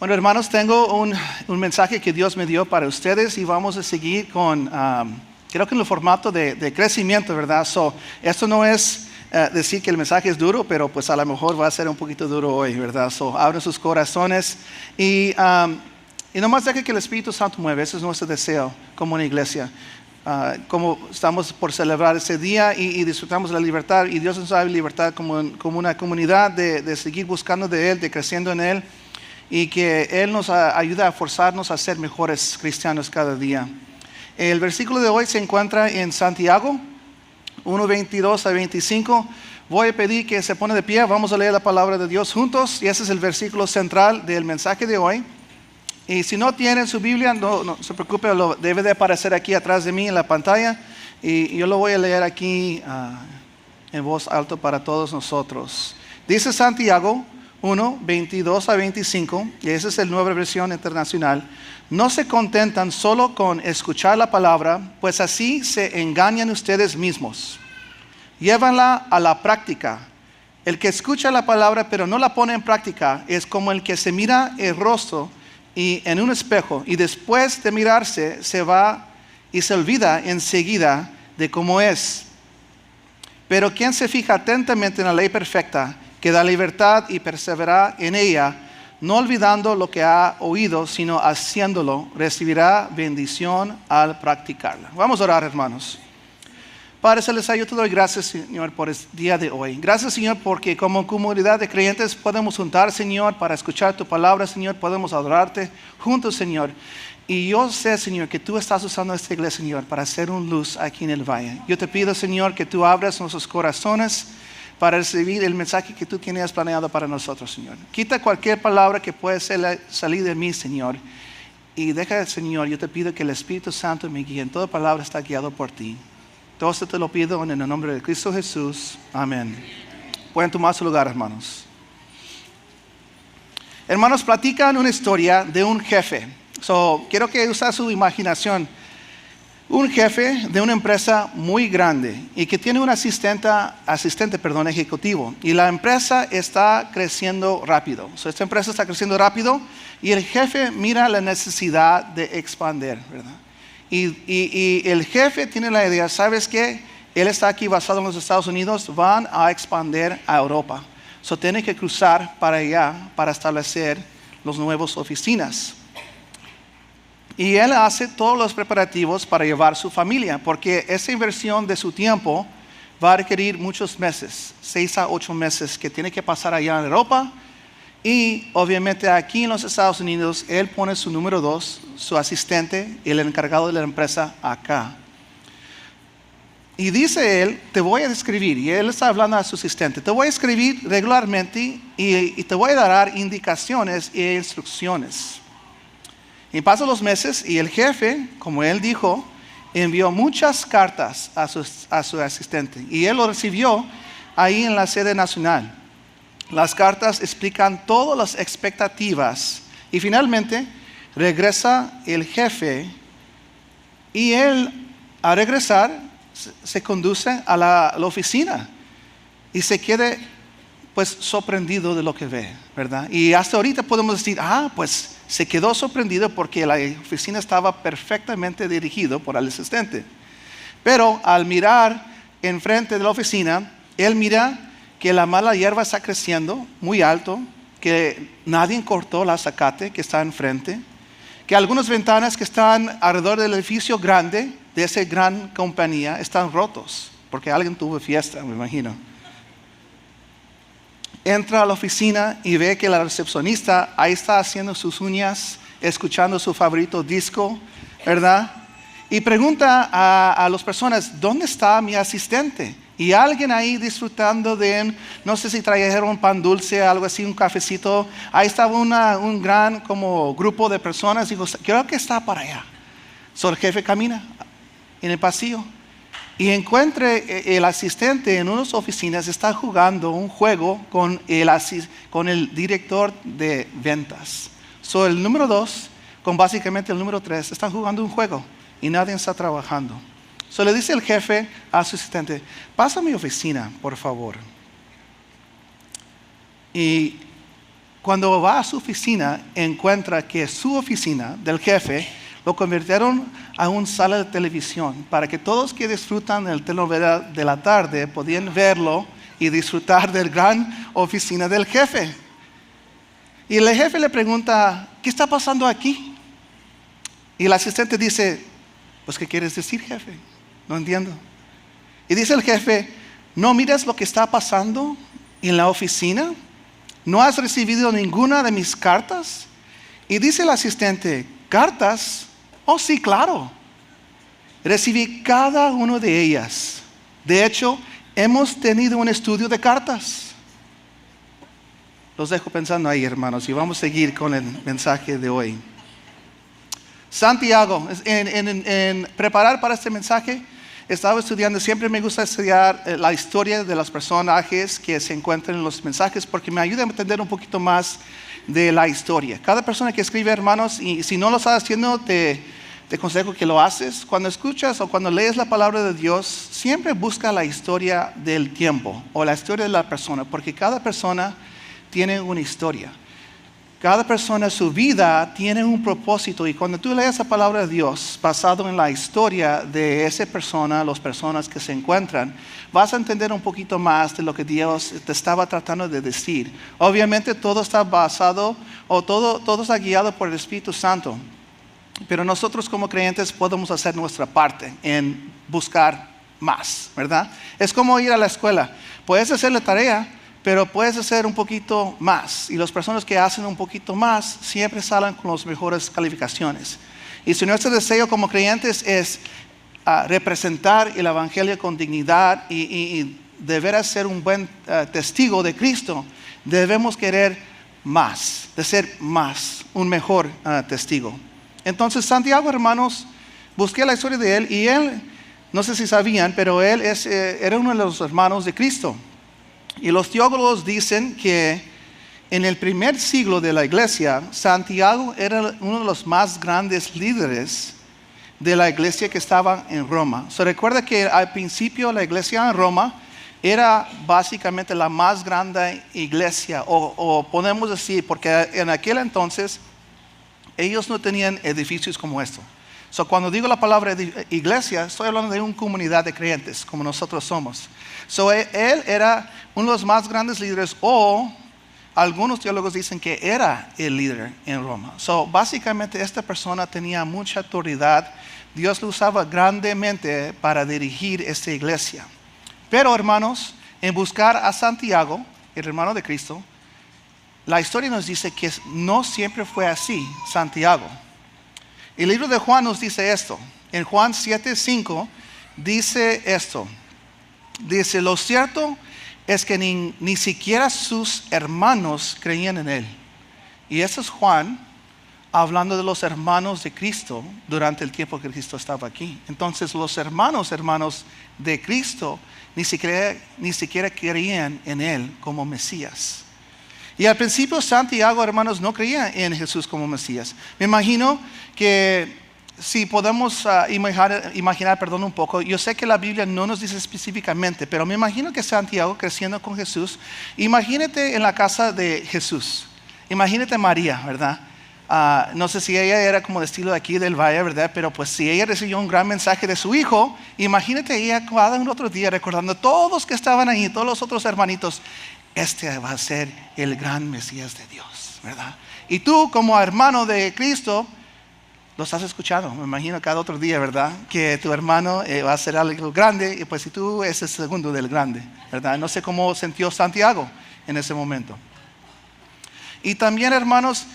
Bueno, hermanos, tengo un mensaje que Dios me dio para ustedes y vamos a seguir con, creo que en el formato de crecimiento, ¿verdad? Esto no es decir que el mensaje es duro, pero pues a lo mejor va a ser un poquito duro hoy, ¿verdad? Abren sus corazones y nomás deje que el Espíritu Santo mueva. Ese es nuestro deseo como una iglesia. Como estamos por celebrar ese día y disfrutamos de la libertad y Dios nos da libertad como una comunidad de seguir buscando de Él, de creciendo en Él. Y que Él nos ayuda a forzarnos a ser mejores cristianos cada día. El versículo de hoy se encuentra en Santiago 1:22 a 25. Voy a pedir que se pone de pie, vamos a leer la palabra de Dios juntos. Y ese es el versículo central del mensaje de hoy. Y si no tienen su Biblia, no se preocupe, debe de aparecer aquí atrás de mí en la pantalla. Y yo lo voy a leer aquí en voz alta para todos nosotros. Dice Santiago 1:22 a 25, y esa es la nueva versión internacional. No se contentan solo con escuchar la palabra, pues así se engañan ustedes mismos. Llévanla a la práctica. El que escucha la palabra pero no la pone en práctica es como el que se mira el rostro en un espejo y después de mirarse se va y se olvida enseguida de cómo es. Pero quien se fija atentamente en la ley perfecta, que da libertad y persevera en ella, no olvidando lo que ha oído, sino haciéndolo, recibirá bendición al practicarla. Vamos a orar, hermanos. Padre Celestial, yo te doy gracias, Señor, por el día de hoy. Gracias, Señor, porque como comunidad de creyentes podemos juntar, Señor, para escuchar tu palabra, Señor. Podemos adorarte juntos, Señor. Y yo sé, Señor, que tú estás usando esta iglesia, Señor, para hacer una luz aquí en el valle. Yo te pido, Señor, que tú abras nuestros corazones para recibir el mensaje que tú tienes planeado para nosotros, Señor. Quita cualquier palabra que pueda salir de mí, Señor. Y deja, Señor, yo te pido que el Espíritu Santo me guíe. En toda palabra está guiado por ti. Todo esto te lo pido en el nombre de Cristo Jesús. Amén. Pueden tomar su lugar, hermanos. Hermanos, platican una historia de un jefe. Quiero que usen su imaginación. Un jefe de una empresa muy grande y que tiene un asistente ejecutivo. Y la empresa está creciendo rápido. Esta empresa está creciendo rápido y el jefe mira la necesidad de expandir, ¿verdad? Y el jefe tiene la idea, ¿sabes qué? Él está aquí basado en los Estados Unidos, van a expandir a Europa. Tiene que cruzar para allá para establecer las nuevas oficinas. Y él hace todos los preparativos para llevar su familia, porque esa inversión de su tiempo va a requerir muchos meses, 6 a 8 meses que tiene que pasar allá en Europa. Y obviamente aquí en los Estados Unidos, él pone su número 2, su asistente, el encargado de la empresa acá. Y dice él, te voy a describir, y él está hablando a su asistente, te voy a escribir regularmente y te voy a dar indicaciones e instrucciones. Y pasan los meses y el jefe, como él dijo, envió muchas cartas a su asistente. Y él lo recibió ahí en la sede nacional. Las cartas explican todas las expectativas. Y finalmente regresa el jefe. Y él, al regresar, se conduce a la oficina. Y se queda pues sorprendido de lo que ve, ¿verdad? Y hasta ahorita podemos decir, pues se quedó sorprendido porque la oficina estaba perfectamente dirigida por el asistente. Pero al mirar enfrente de la oficina, él mira que la mala hierba está creciendo muy alto, que nadie cortó la zacate que está enfrente, que algunas ventanas que están alrededor del edificio grande de esa gran compañía están rotos, porque alguien tuvo fiesta, me imagino. Entra a la oficina y ve que la recepcionista ahí está haciendo sus uñas, escuchando su favorito disco, ¿verdad? Y pregunta a las personas, ¿dónde está mi asistente? Y alguien ahí disfrutando de, no sé si trajeron pan dulce, algo así, un cafecito. Ahí estaba un gran como grupo de personas. Digo, creo que está para allá. El jefe camina en el pasillo y encuentre el asistente en unas oficinas, está jugando un juego con el director de ventas. El número 2, con básicamente el número 3, están jugando un juego y nadie está trabajando. Le dice el jefe a su asistente, pasa a mi oficina, por favor. Y cuando va a su oficina, encuentra que su oficina del jefe lo convirtieron a una sala de televisión para que todos que disfrutan del telenovela de la tarde podían verlo y disfrutar de la gran oficina del jefe. Y el jefe le pregunta, ¿qué está pasando aquí? Y el asistente dice, pues, ¿qué quieres decir, jefe? No entiendo. Y dice el jefe, ¿no miras lo que está pasando en la oficina? ¿No has recibido ninguna de mis cartas? Y dice el asistente, ¿cartas? Oh, sí, claro. Recibí cada una de ellas. De hecho, hemos tenido un estudio de cartas. Los dejo pensando ahí, hermanos, y vamos a seguir con el mensaje de hoy. Santiago, en preparar para este mensaje, estaba estudiando, siempre me gusta estudiar la historia de los personajes que se encuentran en los mensajes porque me ayuda a entender un poquito más de la historia. Cada persona que escribe, hermanos, y si no lo estás haciendo, te aconsejo que lo haces. Cuando escuchas o cuando lees la palabra de Dios, siempre busca la historia del tiempo o la historia de la persona, porque cada persona tiene una historia. Cada persona, su vida tiene un propósito, y cuando tú lees la palabra de Dios basado en la historia de esa persona, las personas que se encuentran, vas a entender un poquito más de lo que Dios te estaba tratando de decir. Obviamente todo está basado o todo está guiado por el Espíritu Santo, pero nosotros como creyentes podemos hacer nuestra parte en buscar más, ¿verdad? Es como ir a la escuela. Puedes hacer la tarea, pero puedes hacer un poquito más. Y las personas que hacen un poquito más siempre salen con las mejores calificaciones. Y si nuestro deseo como creyentes es representar el Evangelio con dignidad y deber ser un buen testigo de Cristo, debemos querer más, de ser más, un mejor testigo. Entonces Santiago, hermanos, busqué la historia de él, y él, no sé si sabían, pero él era uno de los hermanos de Cristo. Y los teólogos dicen que en el primer siglo de la iglesia, Santiago era uno de los más grandes líderes de la iglesia que estaba en Roma. Se recuerda que al principio la iglesia en Roma era básicamente la más grande iglesia, o podemos decir, porque en aquel entonces ellos no tenían edificios como esto. Cuando digo la palabra iglesia, estoy hablando de una comunidad de creyentes, como nosotros somos. Él era uno de los más grandes líderes, o algunos teólogos dicen que era el líder en Roma. Básicamente esta persona tenía mucha autoridad. Dios lo usaba grandemente para dirigir esta iglesia. Pero, hermanos, en buscar a Santiago, el hermano de Cristo, la historia nos dice que no siempre fue así, Santiago. El libro de Juan nos dice esto. En Juan 7:5 dice esto. Dice, lo cierto es que ni siquiera sus hermanos creían en él. Y eso es Juan hablando de los hermanos de Cristo durante el tiempo que Cristo estaba aquí. Entonces los hermanos de Cristo ni siquiera creían en él como Mesías. Y al principio Santiago, hermanos, no creía en Jesús como Mesías. Me imagino que si podemos imaginar un poco, yo sé que la Biblia no nos dice específicamente, pero me imagino que Santiago creciendo con Jesús, imagínate en la casa de Jesús, imagínate María, ¿verdad? No sé si ella era como de estilo de aquí del valle, ¿verdad? Pero pues si ella recibió un gran mensaje de su hijo, imagínate ella cada un otro día recordando todos que estaban ahí, todos los otros hermanitos. Este va a ser el gran Mesías de Dios, ¿verdad? Y tú como hermano de Cristo, los has escuchado, me imagino cada otro día, ¿verdad? Que tu hermano va a ser algo grande, y pues si tú es el segundo del grande, ¿verdad? No sé cómo sintió Santiago en ese momento. Y también, hermanos,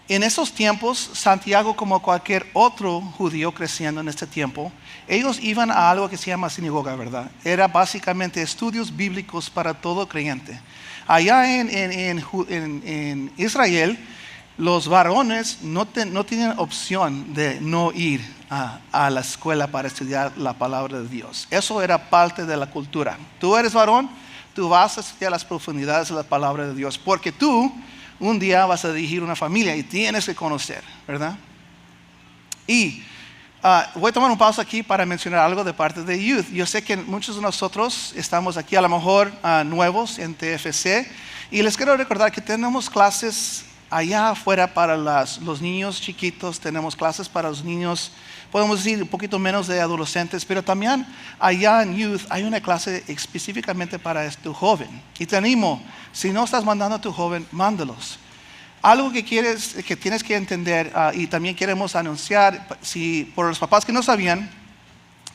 en esos tiempos, Santiago, como cualquier otro judío creciendo en este tiempo, ellos iban a algo que se llama sinagoga, ¿verdad? Era básicamente estudios bíblicos para todo creyente. Allá en Israel, los varones no tienen opción de no ir a la escuela para estudiar la palabra de Dios. Eso era parte de la cultura. Tú eres varón, tú vas a estudiar las profundidades de la palabra de Dios, porque tú un día vas a dirigir una familia y tienes que conocer, ¿verdad? Y Voy a tomar un pausa aquí para mencionar algo de parte de Youth. Yo sé que muchos de nosotros estamos aquí a lo mejor nuevos en TFC y les quiero recordar que tenemos clases allá afuera para los niños chiquitos, tenemos clases para los niños, podemos decir un poquito menos de adolescentes, pero también allá en Youth hay una clase específicamente para tu joven. Y te animo, si no estás mandando a tu joven, mándalos. Algo que tienes que entender y también queremos anunciar, si por los papás que no sabían,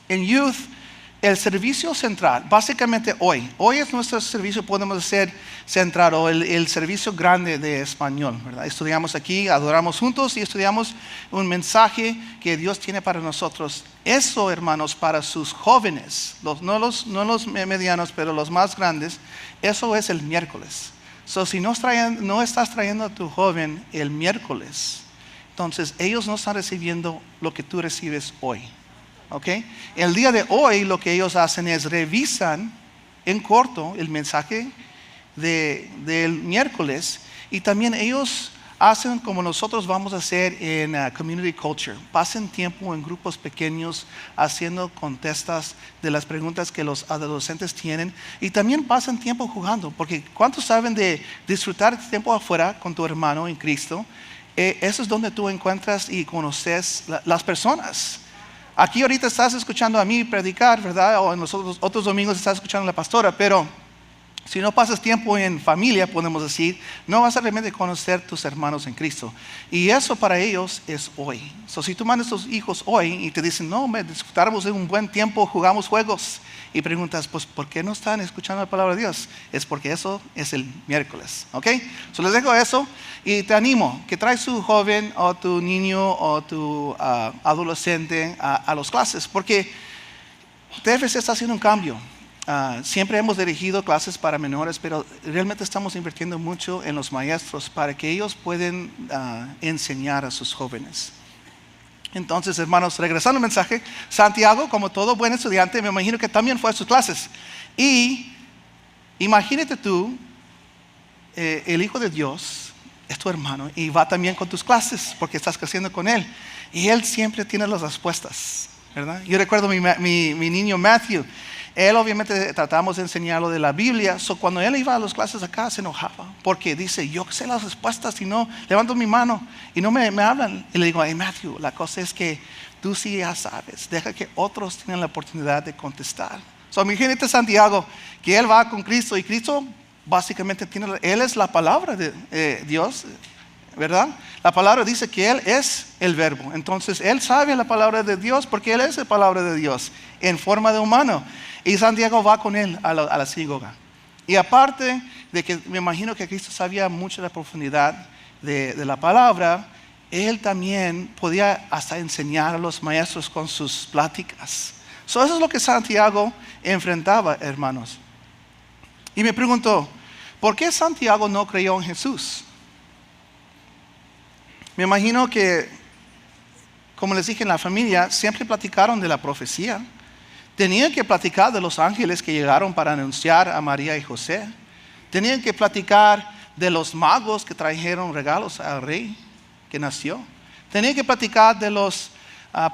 en Youth el servicio central, básicamente hoy es nuestro servicio, podemos decir central o el servicio grande de español, ¿verdad? Estudiamos aquí, adoramos juntos y estudiamos un mensaje que Dios tiene para nosotros. Eso, hermanos, para sus jóvenes, no los medianos, pero los más grandes, eso es el miércoles. Si no estás trayendo a tu joven el miércoles, entonces ellos no están recibiendo lo que tú recibes hoy. ¿Okay? El día de hoy lo que ellos hacen es revisan en corto el mensaje del miércoles y también ellos hacen como nosotros vamos a hacer en Community Culture. Pasen tiempo en grupos pequeños haciendo contestas de las preguntas que los adolescentes tienen y también pasan tiempo jugando, porque ¿cuántos saben de disfrutar tiempo afuera con tu hermano en Cristo? Eso es donde tú encuentras y conoces las personas. Aquí ahorita estás escuchando a mí predicar, ¿verdad? O en los otros domingos estás escuchando a la pastora, pero si no pasas tiempo en familia, podemos decir, no vas a realmente conocer tus hermanos en Cristo. Y eso para ellos es hoy. Si tú mandas a tus hijos hoy y te dicen, no, disfrutamos de un buen tiempo, jugamos juegos, y preguntas, pues, ¿por qué no están escuchando la palabra de Dios? Es porque eso es el miércoles, ¿ok? Les dejo eso y te animo que traes tu joven o tu niño o tu adolescente a las clases, porque TFC está haciendo un cambio. Siempre hemos dirigido clases para menores, pero realmente estamos invirtiendo mucho en los maestros para que ellos puedan enseñar a sus jóvenes. Entonces, hermanos, regresando al mensaje, Santiago, como todo buen estudiante, me imagino que también fue a sus clases. Y imagínate tú, el Hijo de Dios es tu hermano y va también con tus clases porque estás creciendo con él. Y él siempre tiene las respuestas, ¿verdad? Yo recuerdo mi niño Matthew. Él obviamente tratamos de enseñarlo de la Biblia. Cuando él iba a las clases acá se enojaba porque dice, yo sé las respuestas y no levanto mi mano y no me hablan. Y le digo, hey Matthew, la cosa es que tú sí ya sabes, deja que otros tengan la oportunidad de contestar. Imagínate Santiago, que él va con Cristo y Cristo básicamente él es la palabra de Dios, ¿verdad? La palabra dice que él es el verbo. Entonces él sabe la palabra de Dios porque él es la palabra de Dios en forma de humano. Y Santiago va con él a la sinagoga. Y aparte de que me imagino que Cristo sabía mucho de la profundidad de la palabra, él también podía hasta enseñar a los maestros con sus pláticas. Eso es lo que Santiago enfrentaba, hermanos. Y me preguntó, ¿por qué Santiago no creyó en Jesús? Me imagino que, como les dije en la familia, siempre platicaron de la profecía. Tenían que platicar de los ángeles que llegaron para anunciar a María y José. Tenían que platicar de los magos que trajeron regalos al rey que nació. Tenían que platicar de los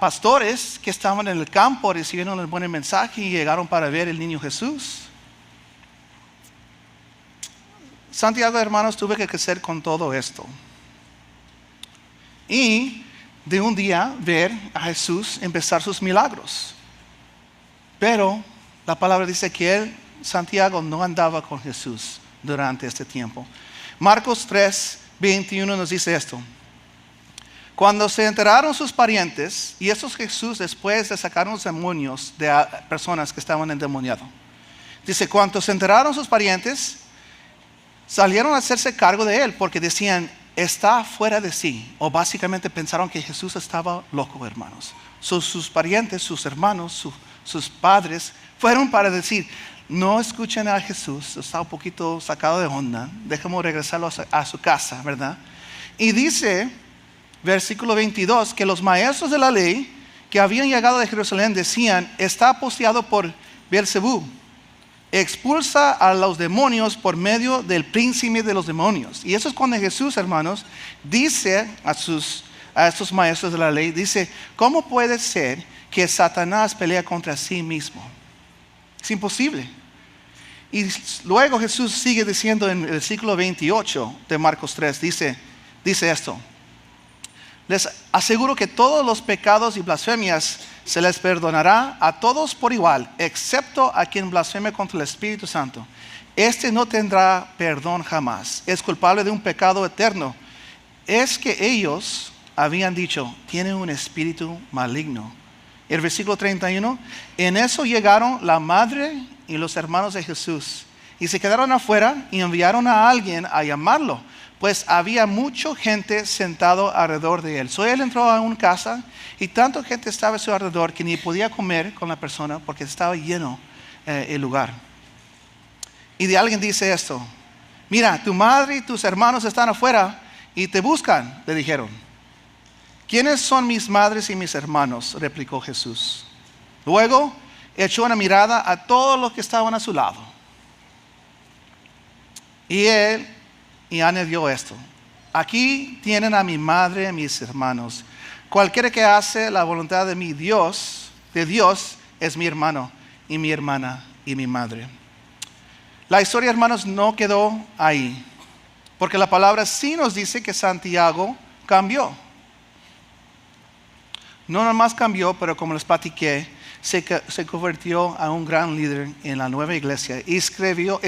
pastores que estaban en el campo recibiendo el buen mensaje y llegaron para ver el niño Jesús. Santiago, hermanos, tuve que crecer con todo esto. Y de un día ver a Jesús empezar sus milagros. Pero la palabra dice que Santiago no andaba con Jesús durante este tiempo. Marcos 3:21 nos dice esto. Cuando se enteraron sus parientes, y eso es Jesús después de sacar los demonios de personas que estaban endemoniadas. Dice, cuando se enteraron sus parientes, salieron a hacerse cargo de él porque decían, está fuera de sí. O básicamente pensaron que Jesús estaba loco, hermanos. Sus parientes, sus hermanos, sus padres fueron para decir, no escuchen a Jesús, está un poquito sacado de onda, dejemos regresarlo a su casa, ¿verdad? Y dice, versículo 22, que los maestros de la ley que habían llegado de Jerusalén decían, está poseído por Beelzebú, expulsa a los demonios por medio del príncipe de los demonios. Y eso es cuando Jesús, hermanos, dice a sus a estos maestros de la ley, dice, ¿cómo puede ser que Satanás pelea contra sí mismo? Es imposible. Y luego Jesús sigue diciendo en el versículo 28 de Marcos 3, dice esto: les aseguro que todos los pecados y blasfemias se les perdonará a todos por igual, excepto a quien blasfeme contra el Espíritu Santo. Este no tendrá perdón jamás. Es culpable de un pecado eterno. Es que ellos habían dicho, tiene un espíritu maligno. El versículo 31, en eso llegaron la madre y los hermanos de Jesús y se quedaron afuera y enviaron a alguien a llamarlo, pues había mucha gente sentado alrededor de él. Él entró a una casa y tanta gente estaba a su alrededor que ni podía comer con la persona porque estaba lleno el lugar. Y de alguien dice esto: mira, tu madre y tus hermanos están afuera y te buscan, le dijeron. ¿Quiénes son mis madres y mis hermanos?, replicó Jesús. Luego echó una mirada a todos los que estaban a su lado. Y añadió esto: aquí tienen a mi madre y a mis hermanos. Cualquiera que hace la voluntad de Dios es mi hermano y mi hermana y mi madre. La historia, hermanos, no quedó ahí, porque la palabra sí nos dice que Santiago cambió. No nomás cambió, pero como les platiqué, se convirtió a un gran líder en la nueva iglesia y escribió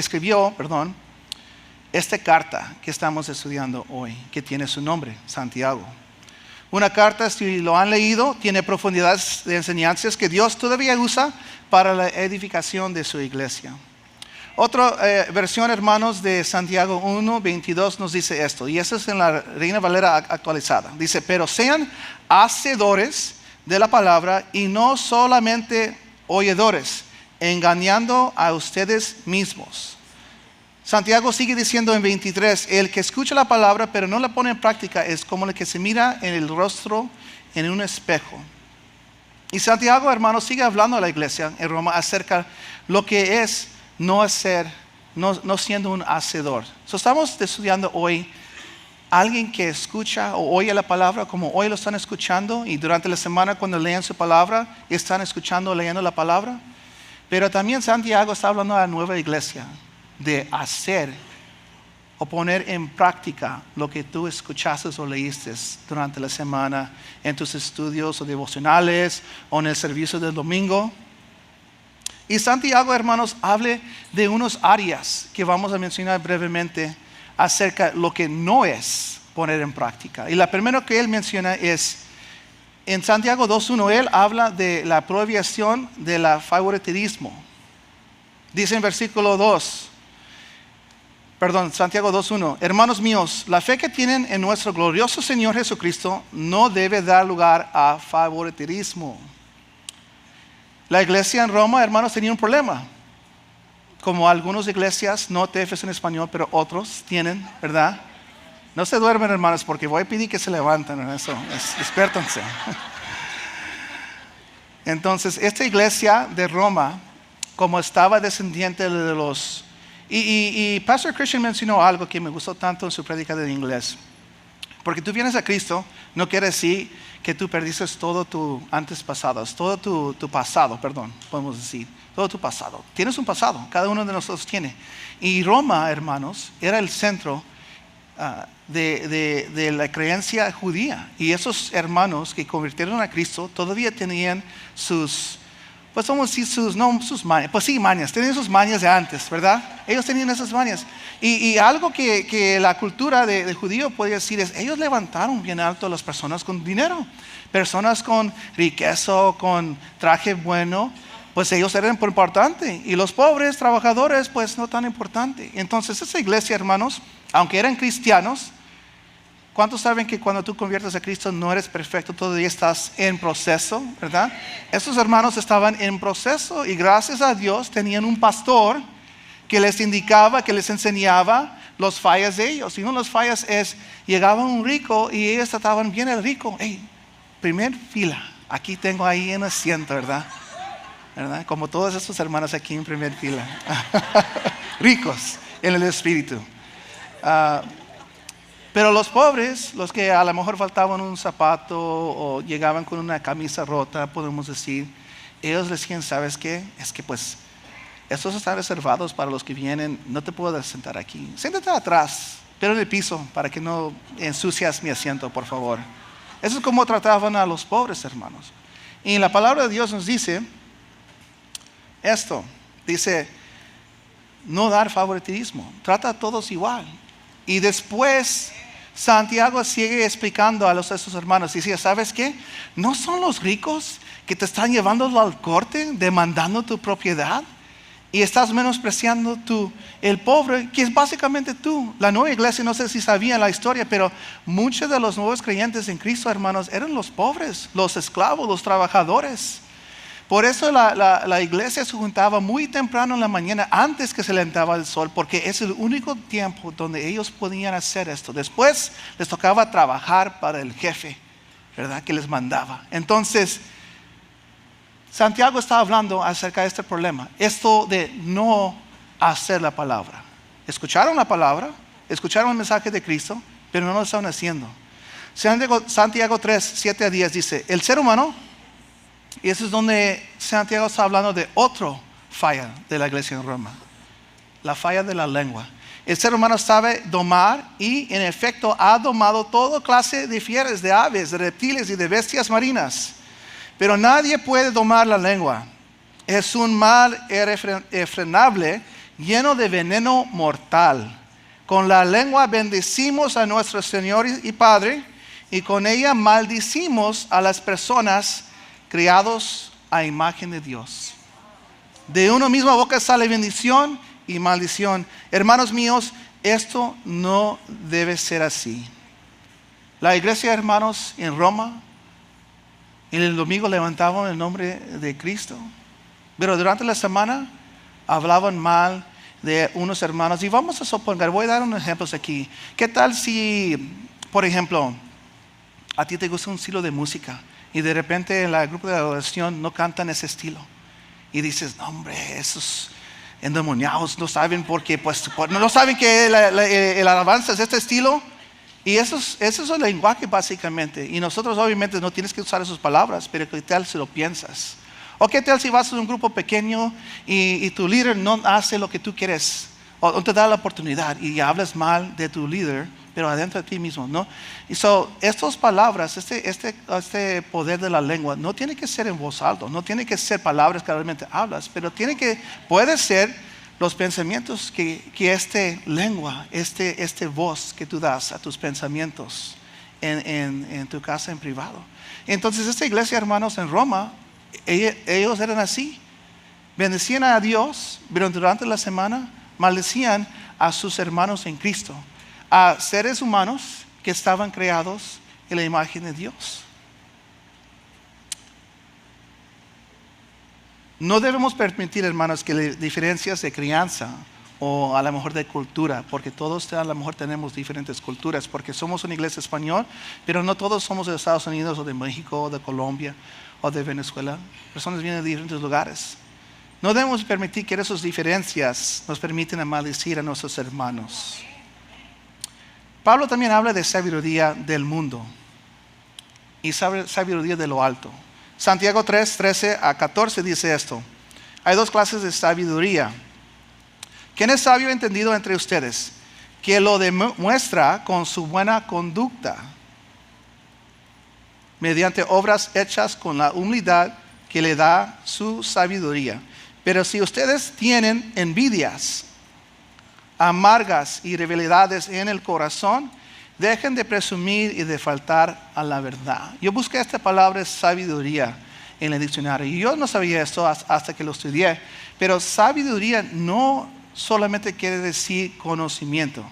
esta carta que estamos estudiando hoy, que tiene su nombre, Santiago. Una carta, si lo han leído, tiene profundidades de enseñanzas que Dios todavía usa para la edificación de su iglesia. Otra versión, hermanos, de Santiago 1:22 nos dice esto, y eso es en la Reina Valera actualizada. Dice, pero sean hacedores de la palabra y no solamente oidores, engañando a ustedes mismos. Santiago sigue diciendo en 23, el que escucha la palabra pero no la pone en práctica es como el que se mira en el rostro en un espejo. Y Santiago, hermanos, sigue hablando a la iglesia en Roma acerca de lo que es no siendo un hacedor. Estamos estudiando hoy alguien que escucha o oye la palabra como hoy lo están escuchando, y durante la semana cuando leen su palabra están escuchando o leyendo la palabra. Pero también Santiago está hablando a la nueva iglesia de hacer o poner en práctica lo que tú escuchaste o leíste durante la semana en tus estudios o devocionales o en el servicio del domingo. Y Santiago, hermanos, habla de unas áreas que vamos a mencionar brevemente acerca de lo que no es poner en práctica. Y la primera que él menciona es, en Santiago 2:1, él habla de la prohibición del favoritismo. Dice en versículo 2, Santiago 2:1, hermanos míos, la fe que tienen en nuestro glorioso Señor Jesucristo no debe dar lugar a favoritismo. La iglesia en Roma, hermanos, tenía un problema. Como algunas iglesias, no TFs en español, pero otros tienen, ¿verdad? No se duermen, hermanos, porque voy a pedir que se levanten en eso. Despiértense. Entonces, esta iglesia de Roma, como estaba descendiente de los... Y Pastor Christian mencionó algo que me gustó tanto en su prédica de inglés. Porque tú vienes a Cristo, no quiere decir que tú perdiste todo tu antes pasado, todo tu pasado, podemos decir, todo tu pasado. Tienes un pasado, cada uno de nosotros tiene. Y Roma, hermanos, era el centro de la creencia judía. Y esos hermanos que convirtieron a Cristo todavía tenían sus, pues vamos a decir sus mañas, pues sí, mañas, tenían sus mañas de antes, ¿verdad? Ellos tenían esas mañas. Y algo que la cultura de judío podía decir es, ellos levantaron bien alto a las personas con dinero, personas con riqueza, con traje bueno, pues ellos eran importantes. Y los pobres trabajadores, pues no tan importante. Entonces esa iglesia, hermanos, aunque eran cristianos, ¿cuántos saben que cuando tú conviertes a Cristo no eres perfecto? Todavía estás en proceso, ¿verdad? Estos hermanos estaban en proceso y gracias a Dios tenían un pastor que les indicaba, que les enseñaba los fallas de ellos. Y una de las fallas es, llegaba un rico y ellos trataban bien al rico. Hey, primer fila, aquí tengo ahí en asiento, ¿verdad? Como todos estos hermanos aquí en primer fila. Ricos en el espíritu. Pero los pobres, los que a lo mejor faltaban un zapato o llegaban con una camisa rota, podemos decir, ellos decían, ¿sabes qué? Es que pues estos están reservados para los que vienen, no te puedo sentar aquí. Siéntate atrás, pero en el piso, para que no ensucias mi asiento, por favor. Eso es como trataban a los pobres, hermanos. Y la palabra de Dios nos dice esto, dice, no dar favoritismo, trata a todos igual. Y después Santiago sigue explicando a esos hermanos, y decía, ¿sabes qué? ¿No son los ricos que te están llevando al corte, demandando tu propiedad? Y estás menospreciando el pobre, que es básicamente tú. La nueva iglesia, no sé si sabían la historia, pero muchos de los nuevos creyentes en Cristo, hermanos, eran los pobres, los esclavos, los trabajadores. Por eso la iglesia se juntaba muy temprano en la mañana, antes que se levantaba el sol, porque es el único tiempo donde ellos podían hacer esto. Después les tocaba trabajar para el jefe, ¿verdad? Que les mandaba. Entonces, Santiago está hablando acerca de este problema, esto de no hacer la palabra. Escucharon la palabra, escucharon el mensaje de Cristo, pero no lo estaban haciendo. Santiago 3, 7 a 10 dice, el ser humano, y eso es donde Santiago está hablando de otro falla de la iglesia en Roma, la falla de la lengua. El ser humano sabe domar y en efecto ha domado toda clase de fieras, de aves, de reptiles y de bestias marinas. Pero nadie puede domar la lengua. Es un mal irrefrenable, lleno de veneno mortal. Con la lengua bendecimos a nuestro Señor y Padre, y con ella maldicimos a las personas criados a imagen de Dios. De una misma boca sale bendición y maldición. Hermanos míos, esto no debe ser así. La iglesia, hermanos, en Roma, en el domingo levantaban el nombre de Cristo, pero durante la semana hablaban mal de unos hermanos. Y vamos a suponer, voy a dar unos ejemplos aquí. ¿Qué tal si, por ejemplo, a ti te gusta un estilo de música y de repente en el grupo de adoración no cantan ese estilo? Y dices, no hombre, esos endemoniados no saben porque no saben que el alabanza es este estilo. Y eso es el lenguaje básicamente. Y nosotros obviamente no tienes que usar esas palabras, pero ¿qué tal si lo piensas? ¿O qué tal si vas a un grupo pequeño y tu líder no hace lo que tú quieres? O no te da la oportunidad y hablas mal de tu líder, pero adentro de ti mismo, ¿no? Y estas palabras, este poder de la lengua, no tiene que ser en voz alta, no tiene que ser palabras que realmente hablas, pero puede ser los pensamientos que esta lengua, este voz que tú das a tus pensamientos en tu casa en privado. Entonces esta iglesia, hermanos, en Roma, ellos eran así. Bendecían a Dios, pero durante la semana maldecían a sus hermanos en Cristo, a seres humanos que estaban creados en la imagen de Dios. No debemos permitir, hermanos, que diferencias de crianza o a lo mejor de cultura, porque todos a lo mejor tenemos diferentes culturas, porque somos una iglesia española, pero no todos somos de Estados Unidos o de México o de Colombia o de Venezuela. Personas vienen de diferentes lugares. No debemos permitir que esas diferencias nos permiten maldecir a nuestros hermanos. Pablo también habla de sabiduría del mundo y sabiduría de lo alto. Santiago 3, 13 a 14 dice esto. Hay dos clases de sabiduría. ¿Quién es sabio y entendido entre ustedes? Que lo demuestra con su buena conducta, mediante obras hechas con la humildad que le da su sabiduría. Pero si ustedes tienen envidias amargas y rivalidades en el corazón, dejen de presumir y de faltar a la verdad. Yo busqué esta palabra sabiduría en el diccionario y yo no sabía esto hasta que lo estudié. Pero sabiduría no solamente quiere decir conocimiento.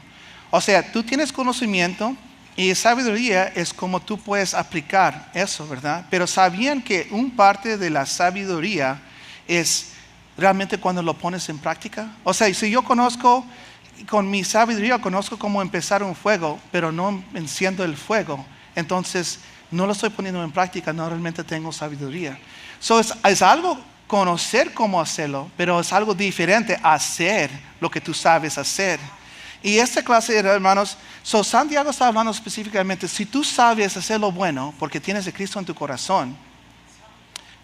O sea, tú tienes conocimiento y sabiduría es como tú puedes aplicar eso, ¿verdad? Pero sabían que un parte de la sabiduría es realmente cuando lo pones en práctica. O sea, si yo conozco, con mi sabiduría conozco cómo empezar un fuego, pero no enciendo el fuego, entonces no lo estoy poniendo en práctica, no realmente tengo sabiduría. Es algo conocer cómo hacerlo, pero es algo diferente hacer lo que tú sabes hacer. Y esta clase de hermanos, Santiago está hablando específicamente, si tú sabes hacer lo bueno porque tienes a Cristo en tu corazón,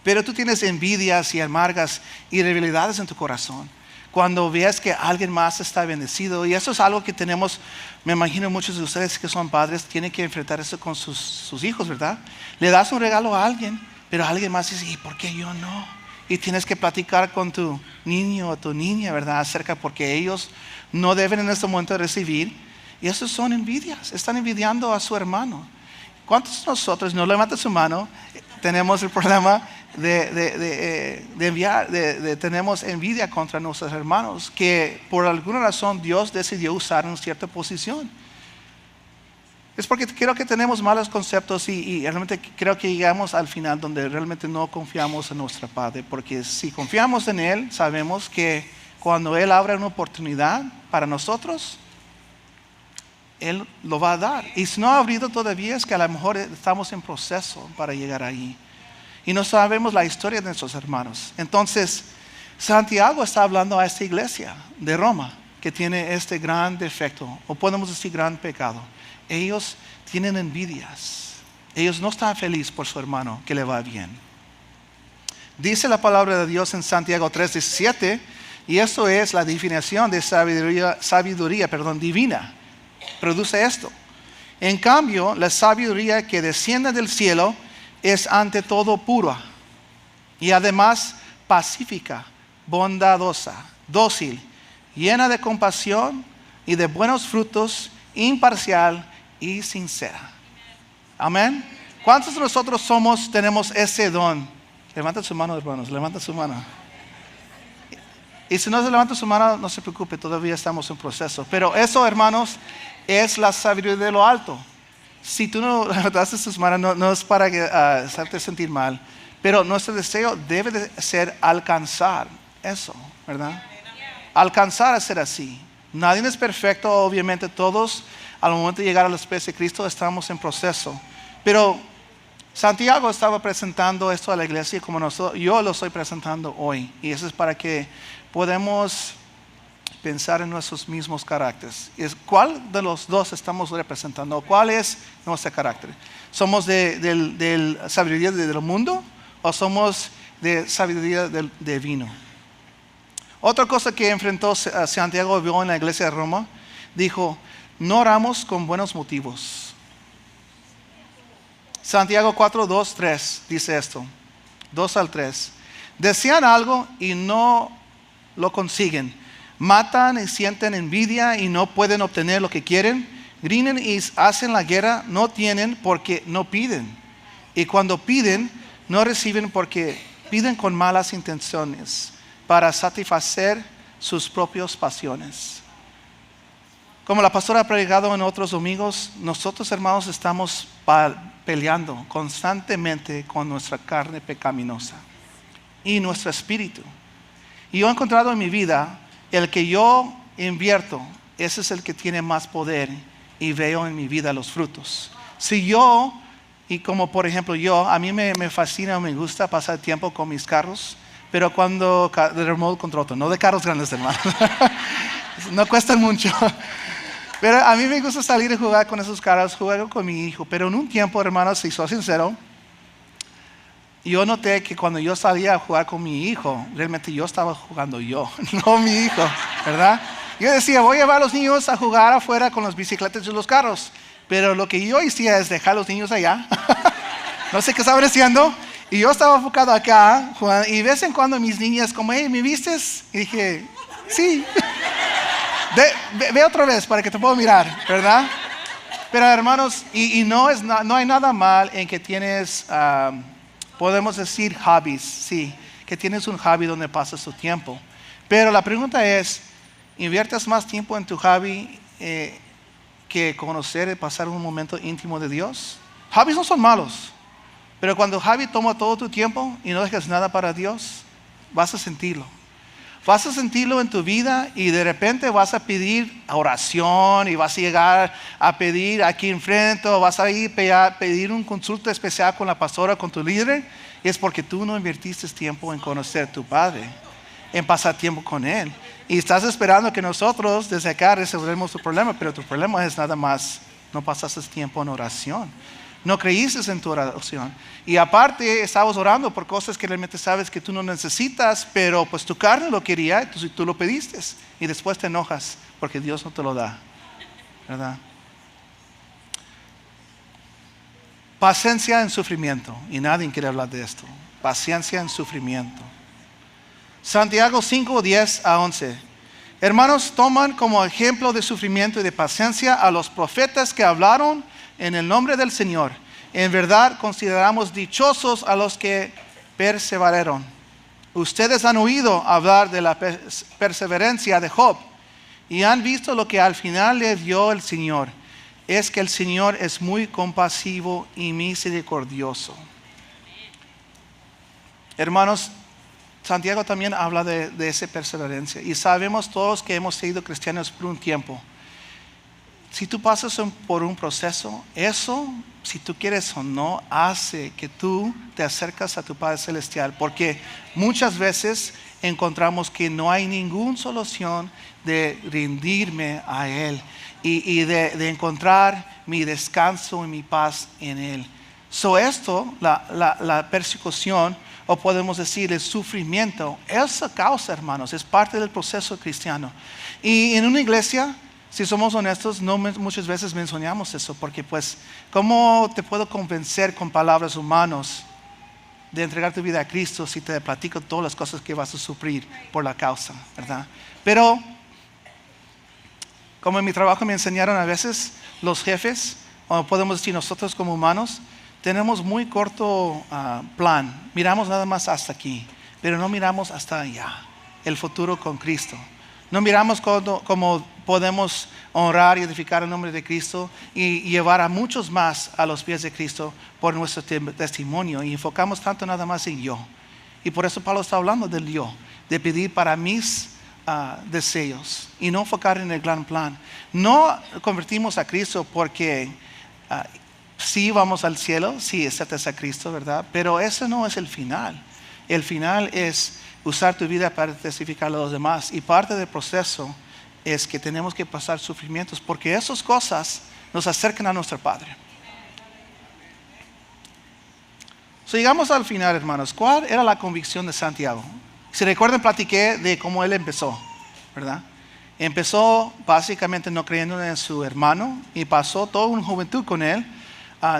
pero tú tienes envidias y amargas y rivalidades en tu corazón, cuando ves que alguien más está bendecido, y eso es algo que tenemos, me imagino muchos de ustedes que son padres tienen que enfrentar eso con sus hijos, ¿verdad? Le das un regalo a alguien, pero alguien más dice, ¿y por qué yo no? Y tienes que platicar con tu niño o tu niña, ¿verdad? Acerca porque ellos no deben en este momento recibir. Y eso son envidias. Están envidiando a su hermano. ¿Cuántos de nosotros, no levanta su mano, tenemos el problema tenemos envidia contra nuestros hermanos que por alguna razón Dios decidió usar en cierta posición? Es porque creo que tenemos malos conceptos y realmente creo que llegamos al final donde realmente no confiamos en nuestro Padre, porque si confiamos en Él, sabemos que cuando Él abre una oportunidad para nosotros, Él lo va a dar. Y si no ha abrido todavía, es que a lo mejor estamos en proceso para llegar ahí. Y no sabemos la historia de nuestros hermanos. Entonces, Santiago está hablando a esta iglesia de Roma, que tiene este gran defecto, o podemos decir gran pecado. Ellos tienen envidias. Ellos no están felices por su hermano que le va bien. Dice la palabra de Dios en Santiago 3:17, y esto es la definición de sabiduría divina. Produce esto. En cambio, la sabiduría que desciende del cielo es ante todo pura y además pacífica, bondadosa, dócil, llena de compasión y de buenos frutos, imparcial y sincera. Amén. ¿Cuántos de nosotros tenemos ese don? Levanta su mano, hermanos, levanta su mano. Y si no se levanta su mano, no se preocupe, todavía estamos en proceso. Pero eso, hermanos, es la sabiduría de lo alto. Si tú no levantaste tus manos, no es para hacerte sentir mal, pero nuestro deseo debe de ser alcanzar eso, ¿verdad? Alcanzar a ser así. Nadie es perfecto, obviamente todos al momento de llegar a los pies de Cristo estamos en proceso. Pero Santiago estaba presentando esto a la iglesia como yo lo estoy presentando hoy. Y eso es para que podamos pensar en nuestros mismos caracteres. ¿Cuál de los dos estamos representando? ¿Cuál es nuestro carácter? ¿Somos de sabiduría del mundo o somos de sabiduría de vino? Otra cosa que enfrentó Santiago vio en la iglesia de Roma, dijo, no oramos con buenos motivos. Santiago 4, 2, 3 dice esto, 2 al 3. Desean algo y no lo consiguen. Matan y sienten envidia y no pueden obtener lo que quieren. Gritan y hacen la guerra, no tienen porque no piden. Y cuando piden, no reciben porque piden con malas intenciones para satisfacer sus propias pasiones. Como la pastora ha predicado en otros domingos, nosotros, hermanos, estamos peleando constantemente con nuestra carne pecaminosa y nuestro espíritu. Y yo he encontrado en mi vida, el que yo invierto, ese es el que tiene más poder y veo en mi vida los frutos. Si yo, y como por ejemplo a mí me fascina, me gusta pasar tiempo con mis carros, pero cuando, de remote control, no de carros grandes, hermano, no cuestan mucho. Pero a mí me gusta salir y jugar con esos carros, jugar con mi hijo. Pero en un tiempo, hermanos, si soy sincero, yo noté que cuando yo salía a jugar con mi hijo, realmente yo estaba jugando yo, no mi hijo, ¿verdad? Yo decía, voy a llevar a los niños a jugar afuera con las bicicletas y los carros. Pero lo que yo hacía es dejar a los niños allá. No sé qué estaban haciendo. Y yo estaba enfocado acá, jugando, y de vez en cuando mis niñas como, hey, ¿me vistes? Y dije, sí. Ve otra vez para que te pueda mirar, ¿verdad? Pero hermanos, y no hay nada mal en que tienes, podemos decir hobbies, sí, que tienes un hobby donde pasas tu tiempo. Pero la pregunta es, ¿inviertes más tiempo en tu hobby que conocer y pasar un momento íntimo de Dios? Hobbies no son malos, pero cuando el hobby toma todo tu tiempo y no dejas nada para Dios, vas a sentirlo. Vas a sentirlo en tu vida y de repente vas a pedir oración y vas a llegar a pedir aquí enfrente o vas a ir a pedir un consulta especial con la pastora, con tu líder, y es porque tú no invertiste tiempo en conocer a tu Padre. en pasar tiempo con Él. Y estás esperando que nosotros desde acá resolvemos tu problema, pero tu problema es nada más, no pasaste tiempo en oración. No creíste en tu oración. Y aparte, estabas orando por cosas que realmente sabes que tú no necesitas, pero pues tu carne lo quería, entonces tú lo pediste. Y después te enojas porque Dios no te lo da, ¿verdad? Paciencia en sufrimiento. Y nadie quiere hablar de esto. Paciencia en sufrimiento. Santiago 5, 10 a 11. Hermanos, toman como ejemplo de sufrimiento y de paciencia a los profetas que hablaron en el nombre del Señor. En verdad consideramos dichosos a los que perseveraron. Ustedes han oído hablar de la perseverancia de Job y han visto lo que al final le dio el Señor. Es que el Señor es muy compasivo y misericordioso. Hermanos, Santiago también habla de esa perseverancia. Y sabemos todos que hemos sido cristianos por un tiempo. Si tú pasas por un proceso, eso, si tú quieres o no, hace que tú te acercas a tu Padre Celestial. Porque muchas veces encontramos que no hay ninguna solución de rendirme a Él. Y de encontrar mi descanso y mi paz en Él. Esto, la persecución, o podemos decir el sufrimiento, esa causa, hermanos, es parte del proceso cristiano. Y en una iglesia, si somos honestos, no muchas veces mencionamos eso, porque pues, ¿cómo te puedo convencer con palabras humanas de entregar tu vida a Cristo si te platico todas las cosas que vas a sufrir por la causa, ¿verdad? Pero, como en mi trabajo me enseñaron a veces, los jefes, o podemos decir nosotros como humanos, tenemos muy corto plan. Miramos nada más hasta aquí, pero no miramos hasta allá, el futuro con Cristo. No miramos cómo podemos honrar y edificar el nombre de Cristo y llevar a muchos más a los pies de Cristo por nuestro testimonio. Y enfocamos tanto nada más en yo. Y por eso Pablo está hablando del yo, de pedir para mis deseos y no enfocar en el gran plan. No convertimos a Cristo porque sí vamos al cielo, sí aceptas a Cristo, ¿verdad? Pero ese no es el final. El final es usar tu vida para testificar a los demás. Y parte del proceso es que tenemos que pasar sufrimientos porque esas cosas nos acercan a nuestro Padre. Llegamos al final, hermanos. ¿Cuál era la convicción de Santiago? Si recuerdan, platiqué de cómo él empezó, ¿verdad? Empezó básicamente no creyendo en su hermano y pasó toda una juventud con él.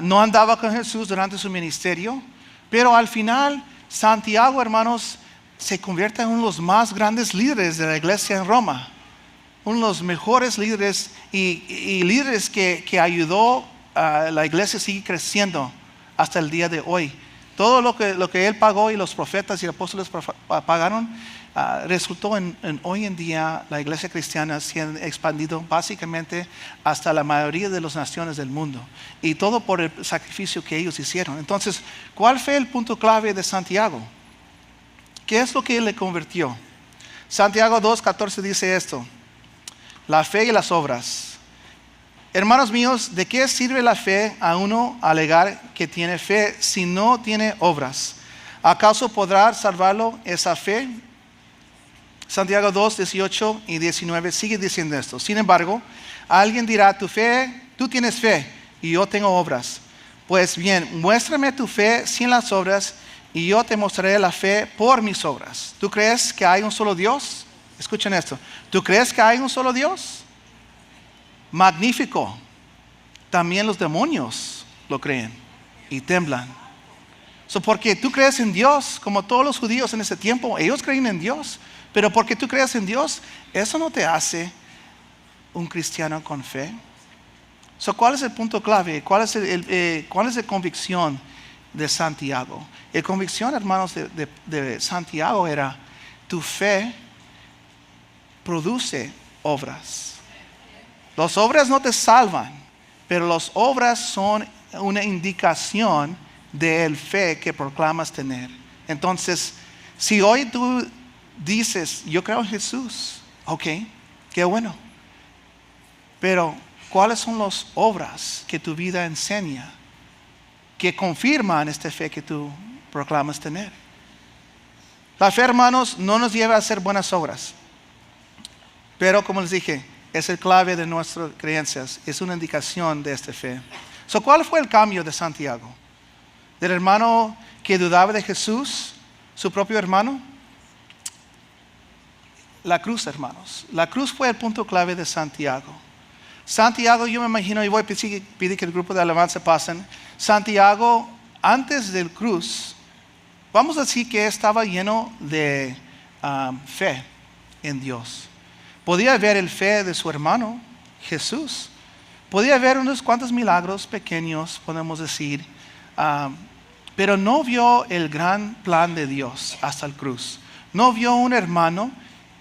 No andaba con Jesús durante su ministerio, pero al final Santiago, hermanos, se convierte en uno de los más grandes líderes de la iglesia en Roma. Uno de los mejores líderes y líderes que ayudó a la iglesia a seguir creciendo hasta el día de hoy. Todo lo que él pagó y los profetas y apóstoles pagaron resultó en hoy en día la iglesia cristiana siendo expandido básicamente hasta la mayoría de las naciones del mundo. Y todo por el sacrificio que ellos hicieron. Entonces, ¿cuál fue el punto clave de Santiago? ¿Qué es lo que le convirtió? Santiago 2:14 dice esto: la fe y las obras. Hermanos míos, ¿de qué sirve la fe a uno alegar que tiene fe si no tiene obras? ¿Acaso podrá salvarlo esa fe? Santiago 2:18 y 19 sigue diciendo esto. Sin embargo, alguien dirá: tú tienes fe y yo tengo obras. Pues bien, muéstrame tu fe sin las obras y yo te mostraré la fe por mis obras. ¿Tú crees que hay un solo Dios? Escuchen esto. ¿Tú crees que hay un solo Dios? Magnífico. También los demonios lo creen y temblan. Porque tú crees en Dios, como todos los judíos en ese tiempo, ellos creen en Dios. Pero porque tú crees en Dios, eso no te hace un cristiano con fe. ¿Cuál es el punto clave? ¿Cuál es la convicción de Santiago? La convicción, hermanos, de Santiago era: tu fe produce obras. Las obras no te salvan, pero las obras son una indicación de la fe que proclamas tener. Entonces, si hoy tú dices: yo creo en Jesús, ok, qué bueno. Pero, ¿cuáles son las obras que tu vida enseña que confirman esta fe que tú proclamas tener? La fe, hermanos, no nos lleva a hacer buenas obras. Pero como les dije, es el clave de nuestras creencias. Es una indicación de esta fe. ¿Cuál fue el cambio de Santiago? Del hermano que dudaba de Jesús, su propio hermano. La cruz, hermanos. La cruz fue el punto clave de Santiago. Santiago, yo me imagino, y voy a pedir que el grupo de alabanza pasen. Santiago, antes del cruz, vamos a decir que estaba lleno de fe en Dios. Podía ver el fe de su hermano, Jesús. Podía ver unos cuantos milagros pequeños, podemos decir. Pero no vio el gran plan de Dios hasta el cruz. No vio un hermano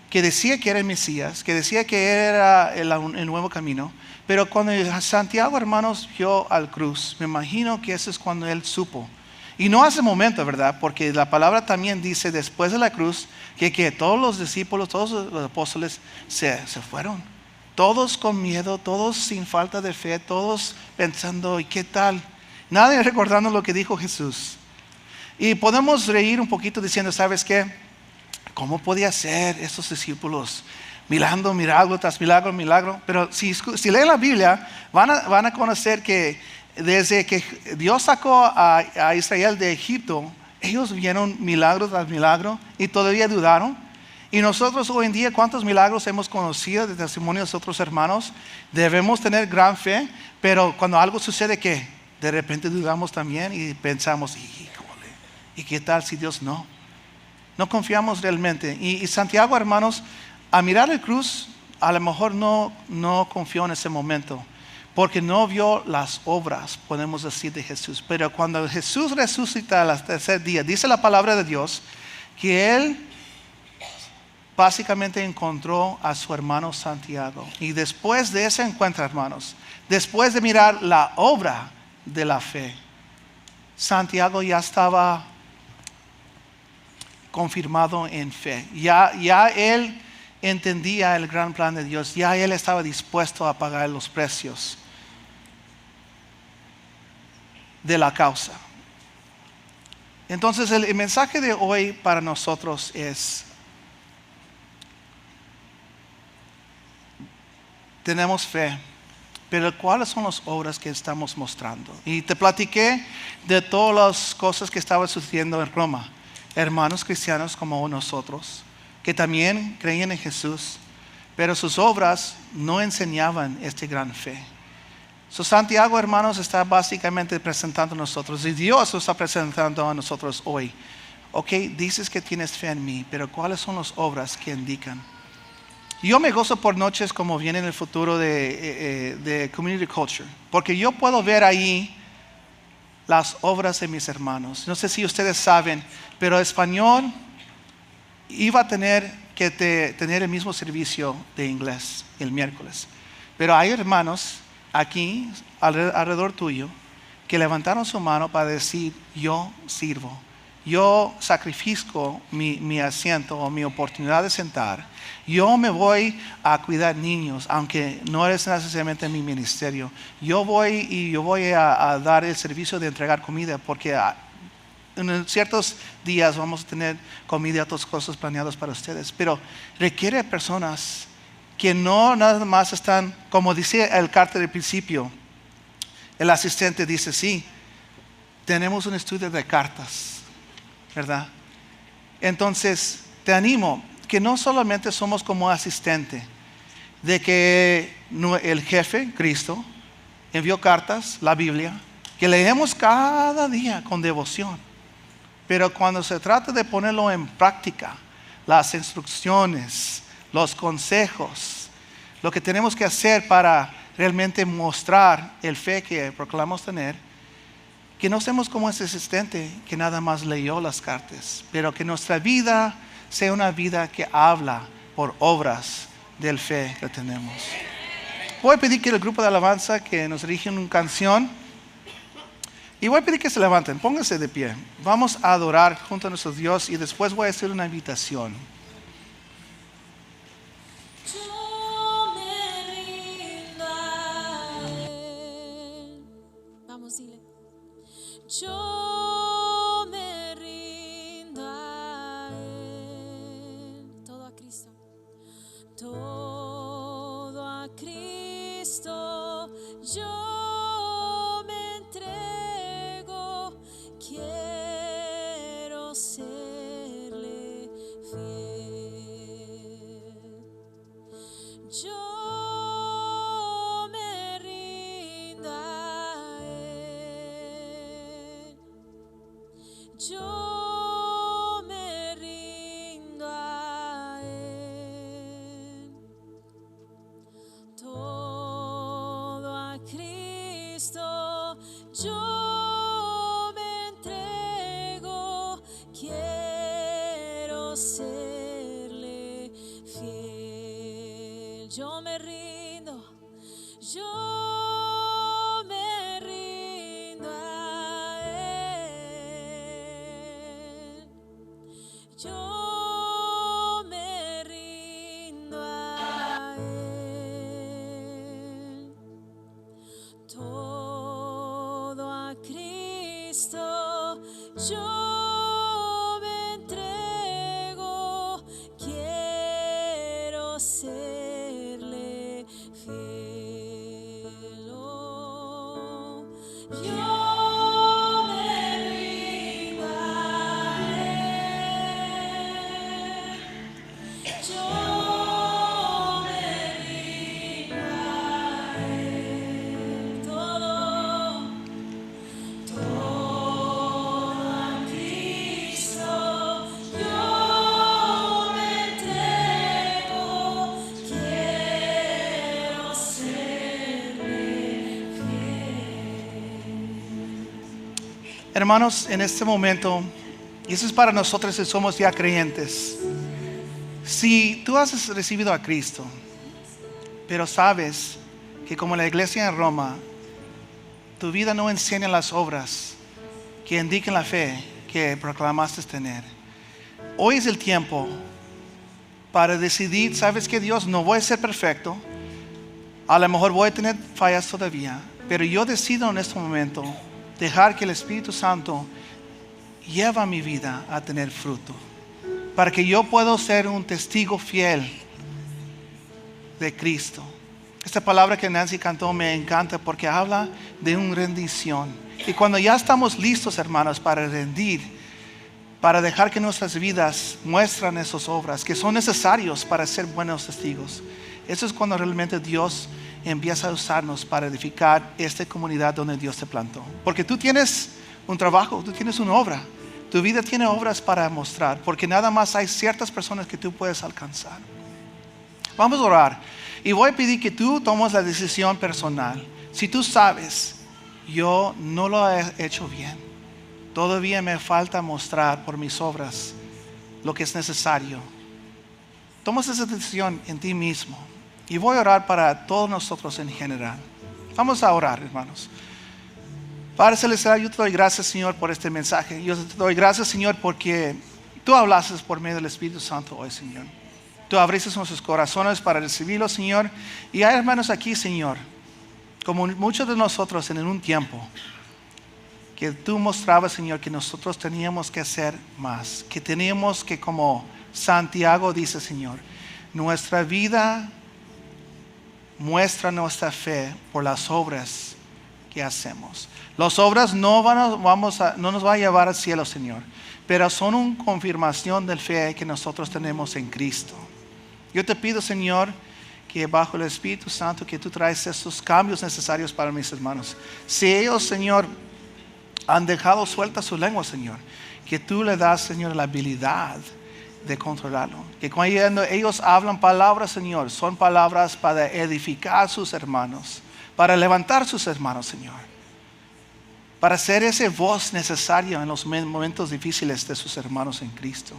que decía que era el Mesías, que decía que era el nuevo camino. Pero cuando Santiago, hermanos, vio al cruz, me imagino que eso es cuando él supo. Y no hace momento, ¿verdad? Porque la palabra también dice después de la cruz que todos los discípulos, todos los apóstoles se fueron. Todos con miedo, todos sin falta de fe, todos pensando, ¿y qué tal? Nadie recordando lo que dijo Jesús. Y podemos reír un poquito diciendo, ¿sabes qué? ¿Cómo podía ser estos discípulos? Milagro tras milagro. Pero si leen la Biblia, van a conocer que desde que Dios sacó a Israel de Egipto, ellos vieron milagro tras milagro y todavía dudaron. Y nosotros hoy en día, ¿cuántos milagros hemos conocido de testimonios de otros hermanos? Debemos tener gran fe, pero cuando algo sucede, ¿qué? De repente dudamos también y pensamos, híjole, ¿y qué tal si Dios no? No confiamos realmente. Y Santiago, hermanos, a mirar el cruz, a lo mejor no confió en ese momento, porque no vio las obras, podemos decir, de Jesús. Pero cuando Jesús resucita al tercer día, dice la palabra de Dios, que Él básicamente encontró a su hermano Santiago. Y después de ese encuentro, hermanos, después de mirar la obra de la fe, Santiago ya estaba confirmado en fe. Ya él entendía el gran plan de Dios. Ya él estaba dispuesto a pagar los precios de la causa. Entonces el mensaje de hoy para nosotros es: tenemos fe, pero ¿cuáles son las obras que estamos mostrando? Y te platiqué de todas las cosas que estaban sucediendo en Roma. Hermanos cristianos como nosotros, que también creían en Jesús, pero sus obras no enseñaban esta gran fe. Santiago, hermanos, está básicamente presentando a nosotros, y Dios lo está presentando a nosotros hoy. Ok, dices que tienes fe en mí, pero ¿cuáles son las obras que indican? Yo me gozo por noches como viene en el futuro de Community Culture, porque yo puedo ver ahí las obras de mis hermanos. No sé si ustedes saben, pero Español iba a tener que tener el mismo servicio de inglés el miércoles. Pero hay hermanos aquí, alrededor tuyo, que levantaron su mano para decir: yo sirvo, yo sacrifico mi asiento o mi oportunidad de sentar. Yo me voy a cuidar niños, aunque no es necesariamente mi ministerio. Yo voy a dar el servicio de entregar comida, porque en ciertos días vamos a tener comida y otras cosas planeadas para ustedes. Pero requiere personas que no nada más están, como dice el carta del principio, el asistente dice: sí, tenemos un estudio de cartas, ¿verdad? Entonces te animo que no solamente somos como asistente, de que el jefe, Cristo, envió cartas, la Biblia, que leemos cada día con devoción. Pero cuando se trata de ponerlo en práctica, las instrucciones, los consejos, lo que tenemos que hacer para realmente mostrar el fe que proclamamos tener, que no seamos como ese asistente que nada más leyó las cartas, pero que nuestra vida sea una vida que habla por obras del fe que tenemos. Voy a pedir que el grupo de alabanza que nos dirigen una canción, y voy a pedir que se levanten, pónganse de pie. Vamos a adorar junto a nuestro Dios y después voy a hacer una invitación. Yo me rindo a Él. Vamos, dile. Yo me rindo a Él. Todo a Cristo yo me entrego, quiero serle fiel. Yo me rindo a Él. Yo me rindo a Él. Todo a Cristo yo me entrego, quiero serle fiel. Yo me rindo, yo me rindo a Él. Yo me rindo a Él. Todo a Cristo yo me entrego, quiero serle fiel. Oh, yo me rindo a Él. Yo me rindo a Él. Todo a Cristo yo me entrego, quiero serle fiel. Hermanos, en este momento, y eso es para nosotros que somos ya creyentes. Si tú has recibido a Cristo, pero sabes que como la iglesia en Roma, tu vida no enseña las obras que indican la fe que proclamaste tener, hoy es el tiempo para decidir, sabes que Dios, no voy a ser perfecto, a lo mejor voy a tener fallas todavía, pero yo decido en este momento dejar que el Espíritu Santo lleve mi vida a tener fruto, para que yo pueda ser un testigo fiel de Cristo. Esta palabra que Nancy cantó me encanta porque habla de una rendición. Y cuando ya estamos listos, hermanos, para rendir, para dejar que nuestras vidas muestran esas obras que son necesarios para ser buenos testigos, eso es cuando realmente Dios empieza a usarnos para edificar esta comunidad donde Dios te plantó. Porque tú tienes un trabajo, tú tienes una obra. Tu vida tiene obras para mostrar, porque nada más hay ciertas personas que tú puedes alcanzar. Vamos a orar. Y voy a pedir que tú tomes la decisión personal. Si tú sabes, yo no lo he hecho bien, todavía me falta mostrar por mis obras lo que es necesario, tomas esa decisión en ti mismo. Y voy a orar para todos nosotros en general. Vamos a orar, hermanos. Padre Celestial, yo te doy gracias, Señor, por este mensaje. Yo te doy gracias, Señor, porque tú hablaste por medio del Espíritu Santo hoy, Señor. Tú abriste nuestros corazones para recibirlo, Señor. Y hay hermanos aquí, Señor, como muchos de nosotros en un tiempo, que tú mostrabas, Señor, que nosotros teníamos que hacer más. Que teníamos que, como Santiago dice, Señor, nuestra vida muestra nuestra fe por las obras que hacemos. Las obras no nos van a llevar al cielo, Señor, pero son una confirmación de la fe que nosotros tenemos en Cristo. Yo te pido, Señor, que bajo el Espíritu Santo, que tú traes estos cambios necesarios para mis hermanos. Si ellos, Señor, han dejado suelta su lengua, Señor, que tú le das, Señor, la habilidad de controlarlo. Que cuando ellos hablan palabras, Señor, son palabras para edificar a sus hermanos, para levantar a sus hermanos, Señor, para ser esa voz necesaria en los momentos difíciles de sus hermanos en Cristo.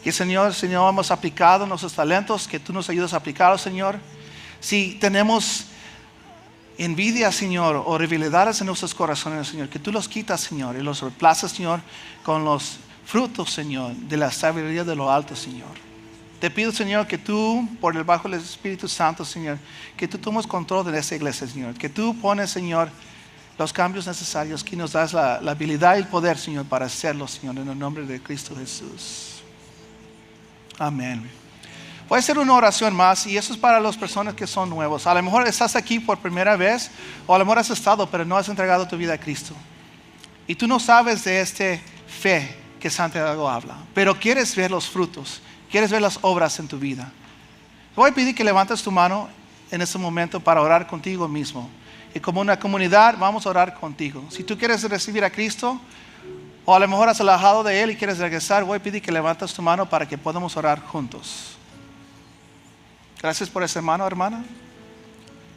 Que, Señor, hemos aplicado nuestros talentos, que tú nos ayudes a aplicarlos, Señor. Si tenemos envidia, Señor, o rivalidades en nuestros corazones, Señor, que tú los quitas, Señor, y los reemplazas, Señor, con los frutos, Señor, de la sabiduría de lo alto, Señor. Te pido, Señor, que tú, por el bajo del Espíritu Santo, Señor, que tú tomes control de esta iglesia, Señor. Que tú pones, Señor, los cambios necesarios, que nos das la habilidad y el poder, Señor, para hacerlo, Señor, en el nombre de Cristo Jesús. Amén. Voy a hacer una oración más y eso es para las personas que son nuevos. A lo mejor estás aquí por primera vez o a lo mejor has estado pero no has entregado tu vida a Cristo. Y tú no sabes de esta fe que Santiago habla, pero quieres ver los frutos, quieres ver las obras en tu vida. Voy a pedir que levantes tu mano en este momento para orar contigo mismo. Y como una comunidad vamos a orar contigo. Si tú quieres recibir a Cristo o a lo mejor has alejado de Él y quieres regresar, voy a pedir que levantes tu mano para que podamos orar juntos. Gracias por ese hermano, hermana.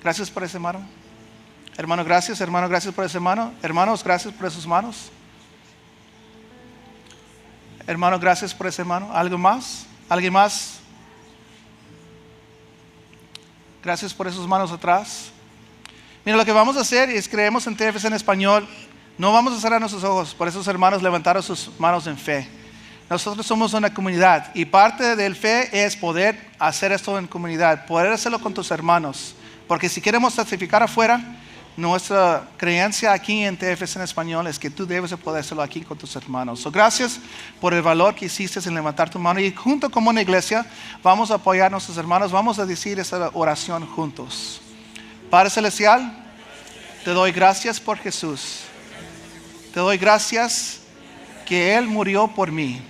Gracias por ese hermano. Hermano, gracias. Hermano, gracias por ese hermano. Hermanos, gracias por esos manos. Hermano, gracias por ese hermano. ¿Algo más? ¿Alguien más? Gracias por esos manos atrás. Mira, lo que vamos a hacer es creemos en TFC en español. No vamos a cerrar nuestros ojos. Por esos hermanos levantaron sus manos en fe. Nosotros somos una comunidad y parte del fe es poder hacer esto en comunidad, poder hacerlo con tus hermanos. Porque si queremos testificar afuera, nuestra creencia aquí en TFC en español es que tú debes de poder hacerlo aquí con tus hermanos. So, gracias por el valor que hiciste en levantar tu mano y junto como una iglesia vamos a apoyar a nuestros hermanos, vamos a decir esta oración juntos. Padre Celestial, te doy gracias por Jesús. Te doy gracias que Él murió por mí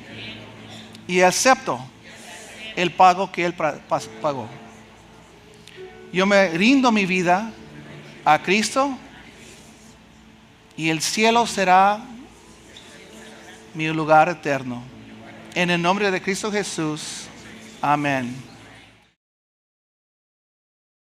y acepto el pago que Él pagó. Yo me rindo mi vida a Cristo y el cielo será mi lugar eterno. En el nombre de Cristo Jesús, amén.